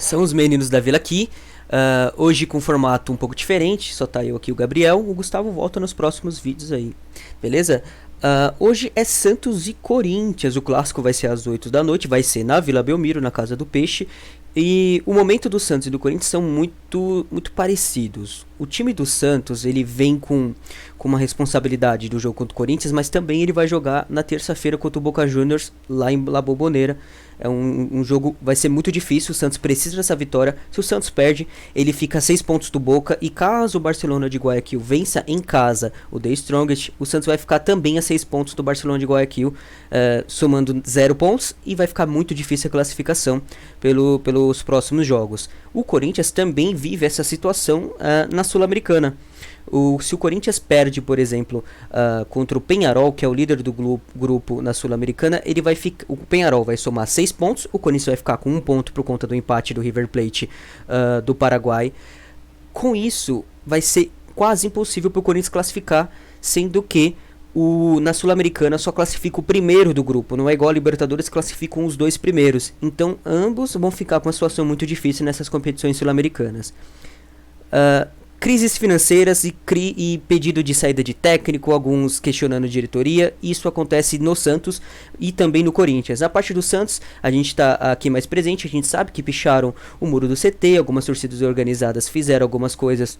São os meninos da Vila aqui. Hoje com um formato um pouco diferente. Só tá eu aqui, o Gabriel. O Gustavo volta nos próximos vídeos aí. Beleza? Hoje é Santos e Corinthians. O clássico vai ser às 8 da noite. Vai ser na Vila Belmiro, na Casa do Peixe. E o momento do Santos e do Corinthians são muito parecidos. O time do Santos, ele vem com uma responsabilidade do jogo contra o Corinthians, mas também ele vai jogar na terça-feira contra o Boca Juniors, lá em La Bombonera. É um jogo, vai ser muito difícil, o Santos precisa dessa vitória. Se o Santos perde, ele fica a 6 pontos do Boca, e caso o Barcelona de Guayaquil vença em casa o The Strongest, o Santos vai ficar também a 6 pontos do Barcelona de Guayaquil, somando 0 pontos, e vai ficar muito difícil a classificação pelos próximos jogos. O Corinthians também vive essa situação na Sul-Americana. Se o Corinthians perde, por exemplo, contra o Peñarol, que é o líder do grupo na Sul-Americana, o Peñarol vai somar 6 pontos, o Corinthians vai ficar com 1 ponto por conta do empate do River Plate do Paraguai. Com isso, vai ser quase impossível para o Corinthians classificar, sendo que na Sul-Americana só classifica o primeiro do grupo, não é igual a Libertadores, classificam os 2 primeiros. Então ambos vão ficar com uma situação muito difícil nessas competições sul-americanas. Crises financeiras e pedido de saída de técnico, alguns questionando a diretoria. Isso acontece no Santos e também no Corinthians. A parte do Santos, a gente está aqui mais presente, a gente sabe que picharam o muro do CT, algumas torcidas organizadas fizeram algumas coisas,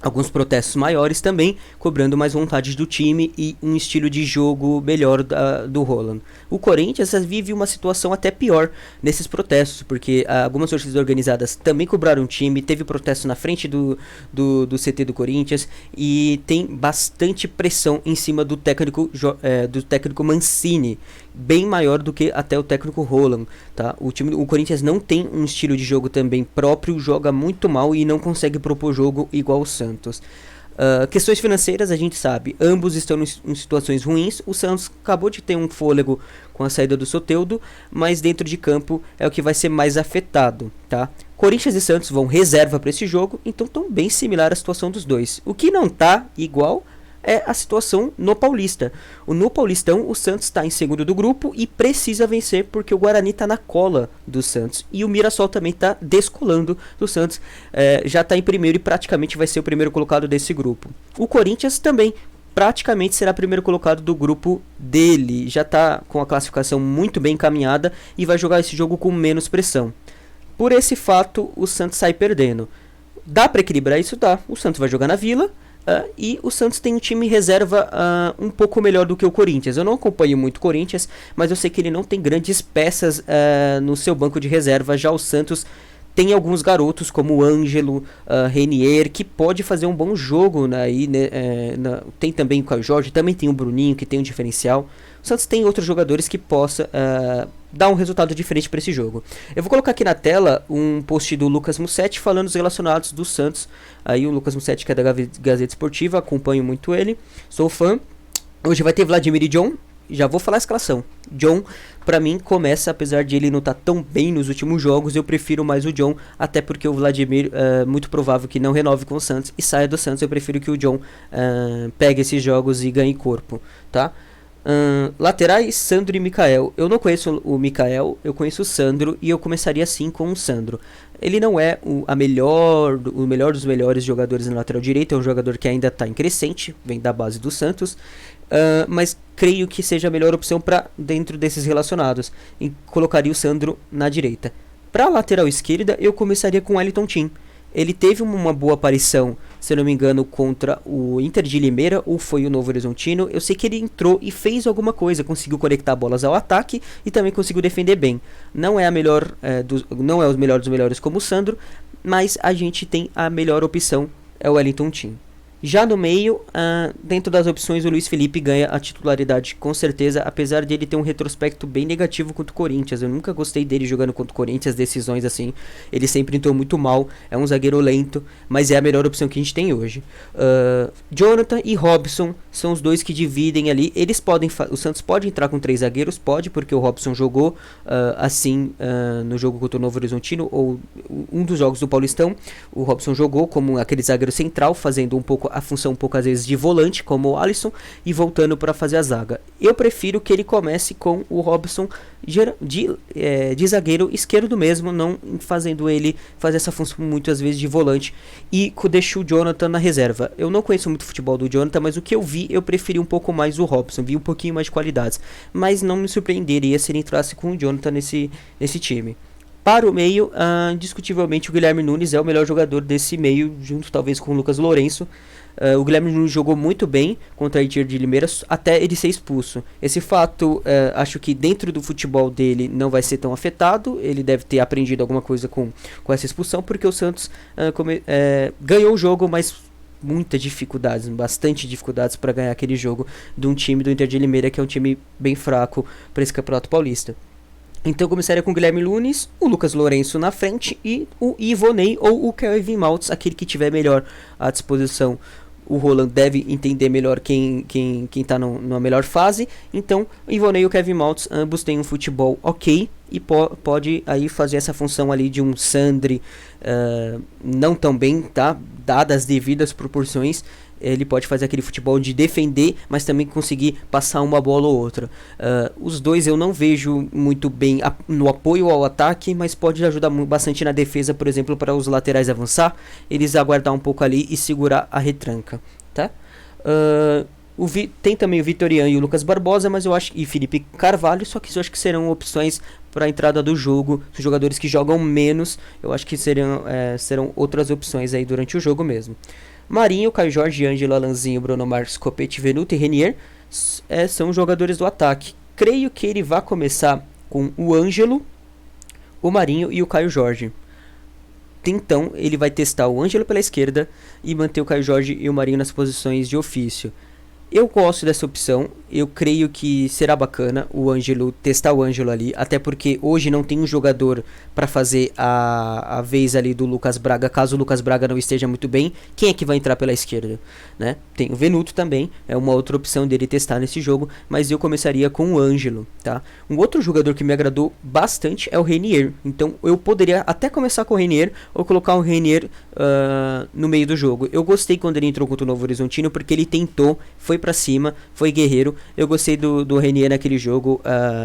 alguns protestos maiores também, cobrando mais vontade do time e um estilo de jogo melhor do Roland. O Corinthians vive uma situação até pior nesses protestos, porque algumas torcidas organizadas também cobraram o time, teve protesto na frente do CT do Corinthians, e tem bastante pressão em cima do técnico Mancini, bem maior do que até o técnico Roland, tá? O Corinthians não tem um estilo de jogo também próprio, joga muito mal e não consegue propor jogo igual o Santos. Questões financeiras, a gente sabe, ambos estão em situações ruins. O Santos acabou de ter um fôlego com a saída do Soteldo, mas dentro de campo é o que vai ser mais afetado, tá? Corinthians e Santos vão reserva para esse jogo, então estão bem similar a situação dos dois. O que não tá igual é a situação no Paulista. No Paulistão, o Santos está em segundo do grupo e precisa vencer, porque o Guarani está na cola do Santos. E o Mirassol também está descolando do Santos. Já está em primeiro e praticamente vai ser o primeiro colocado desse grupo. O Corinthians também praticamente será primeiro colocado do grupo dele. Já está com a classificação muito bem encaminhada e vai jogar esse jogo com menos pressão. Por esse fato, o Santos sai perdendo. Dá para equilibrar isso? Dá. O Santos vai jogar na Vila. E o Santos tem um time reserva um pouco melhor do que o Corinthians. Eu não acompanho muito o Corinthians, mas eu sei que ele não tem grandes peças no seu banco de reserva. Já o Santos tem alguns garotos como o Ângelo, Renier, que pode fazer um bom jogo, né? Tem também o Caio Jorge, também tem o Bruninho, que tem um diferencial. O Santos tem outros jogadores que possa dar um resultado diferente para esse jogo. Eu vou colocar aqui na tela um post do Lucas Mussetti falando os relacionados do Santos. Aí o Lucas Mussetti, que é da Gazeta Esportiva, acompanho muito ele, sou fã. Hoje vai ter Vladimir e John. Já vou falar a escalação. John, pra mim, começa, apesar de ele não estar tão bem nos últimos jogos, eu prefiro mais o John, até porque o Vladimir é muito provável que não renove com o Santos e saia do Santos. Eu prefiro que o John pegue esses jogos e ganhe corpo, tá? Laterais, Sandro e Mikael. Eu não conheço o Mikael, eu conheço o Sandro, e eu começaria assim com o Sandro. Ele não é o melhor dos melhores jogadores na lateral direita, é um jogador que ainda está em crescente, vem da base do Santos, mas creio que seja a melhor opção para dentro desses relacionados, e colocaria o Sandro na direita. Para a lateral esquerda, eu começaria com o Wellington Tim. Ele teve uma boa aparição, se eu não me engano, contra o Inter de Limeira, ou foi o Novo Horizontino. Eu sei que ele entrou e fez alguma coisa, conseguiu conectar bolas ao ataque e também conseguiu defender bem. Não é não é o melhor dos melhores como o Sandro, mas a gente tem a melhor opção, é o Wellington Tim. Já no meio, dentro das opções, o Luiz Felipe ganha a titularidade com certeza, apesar de ele ter um retrospecto bem negativo contra o Corinthians. Eu nunca gostei dele jogando contra o Corinthians, decisões assim, ele sempre entrou muito mal, é um zagueiro lento, mas é a melhor opção que a gente tem hoje. Jonathan e Robson são os dois que dividem ali. Eles podem, o Santos pode entrar com 3 zagueiros, pode, porque o Robson jogou assim no jogo contra o Novo Horizontino, ou um dos jogos do Paulistão. O Robson jogou como aquele zagueiro central, fazendo um pouco a função um pouco às vezes de volante, como o Alisson, e voltando para fazer a zaga. Eu prefiro que ele comece com o Robson de zagueiro esquerdo mesmo, não fazendo ele fazer essa função muitas vezes de volante, e deixo o Jonathan na reserva. Eu não conheço muito o futebol do Jonathan, mas o que eu vi, eu preferi um pouco mais o Robson, vi um pouquinho mais de qualidades, mas não me surpreenderia se ele entrasse com o Jonathan nesse time. Para o meio, indiscutivelmente o Guilherme Nunes é o melhor jogador desse meio, junto talvez com o Lucas Lourenço. O Guilherme Nunes jogou muito bem contra a Inter de Limeira, até ele ser expulso. Esse fato, acho que dentro do futebol dele não vai ser tão afetado. Ele deve ter aprendido alguma coisa com essa expulsão, porque o Santos ganhou o jogo, mas muitas dificuldades, bastante dificuldades para ganhar aquele jogo de um time do Inter de Limeira, que é um time bem fraco para esse Campeonato Paulista. Então começaria com o Guilherme Nunes, o Lucas Lourenço na frente e o Ivonei ou o Kevin Maltz, aquele que tiver melhor à disposição. O Roland deve entender melhor quem está numa melhor fase. Então, o Ivonei e o Kevin Maltz, ambos têm um futebol ok e pode aí fazer essa função ali de um Sandri, não tão bem, tá? Dadas as devidas proporções. Ele pode fazer aquele futebol de defender, mas também conseguir passar uma bola ou outra. Os dois eu não vejo muito bem no apoio ao ataque, mas pode ajudar bastante na defesa, por exemplo, para os laterais avançar, eles aguardar um pouco ali e segurar a retranca, tá? Tem também o Vitoriano e o Lucas Barbosa, mas eu acho, e Felipe Carvalho, só que eu acho que serão opções para a entrada do jogo. Os jogadores que jogam menos, eu acho que serão outras opções aí durante o jogo mesmo. Marinho, Caio Jorge, Ângelo, Alanzinho, Bruno Marques, Copete, Venuto e Renier são jogadores do ataque. Creio que ele vai começar com o Ângelo, o Marinho e o Caio Jorge. Então ele vai testar o Ângelo pela esquerda e manter o Caio Jorge e o Marinho nas posições de ofício. Eu gosto dessa opção, eu creio que será bacana testar o Ângelo ali, até porque hoje não tem um jogador para fazer a vez ali do Lucas Braga, caso o Lucas Braga não esteja muito bem. Quem é que vai entrar pela esquerda, né? Tem o Venuto também, é uma outra opção dele testar nesse jogo, mas eu começaria com o Ângelo, tá? Um outro jogador que me agradou bastante é o Renier, então eu poderia até começar com o Renier ou colocar o Renier no meio do jogo. Eu gostei quando ele entrou contra o Novo Horizontino, porque ele tentou, foi pra cima, foi guerreiro. Eu gostei do Renier naquele jogo,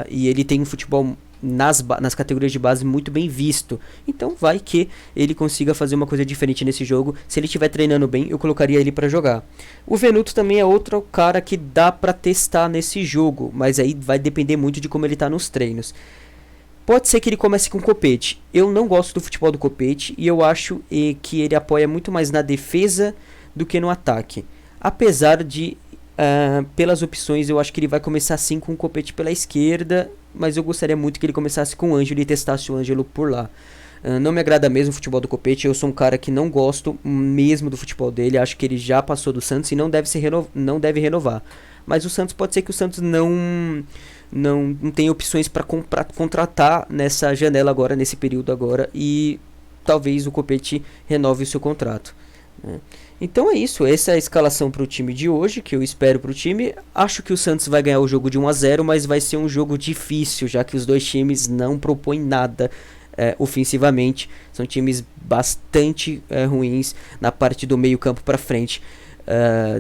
e ele tem um futebol nas categorias de base muito bem visto. Então vai que ele consiga fazer uma coisa diferente nesse jogo. Se ele estiver treinando bem, eu colocaria ele para jogar. O Venuto também é outro cara que dá para testar nesse jogo, mas aí vai depender muito de como ele tá nos treinos. Pode ser que ele comece com o Copete. Eu não gosto do futebol do Copete e eu acho que ele apoia muito mais na defesa do que no ataque. Apesar de, pelas opções, eu acho que ele vai começar sim com o Copete pela esquerda, mas eu gostaria muito que ele começasse com o Ângelo e testasse o Ângelo por lá. Não me agrada mesmo o futebol do Copete, eu sou um cara que não gosto mesmo do futebol dele, acho que ele já passou do Santos e não deve renovar. Mas o Santos, pode ser que o Santos não tenha opções para contratar nessa janela agora, nesse período agora, e talvez o Copete renove o seu contrato, né? Então é isso, essa é a escalação para o time de hoje, que eu espero para o time. Acho que o Santos vai ganhar o jogo de 1-0, mas vai ser um jogo difícil, já que os dois times não propõem nada ofensivamente. São times bastante ruins na parte do meio campo para frente.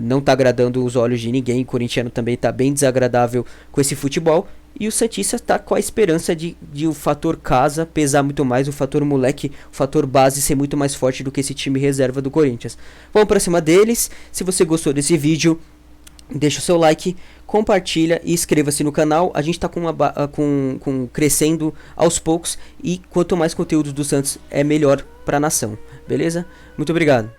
Não está agradando os olhos de ninguém. O corintiano também está bem desagradável com esse futebol. E o Santista está com a esperança de o fator casa pesar muito mais, o fator moleque, o fator base ser muito mais forte do que esse time reserva do Corinthians. Vamos para cima deles. Se você gostou desse vídeo, deixa o seu like, compartilha e inscreva-se no canal. A gente está crescendo aos poucos e quanto mais conteúdo do Santos é melhor para a nação. Beleza? Muito obrigado.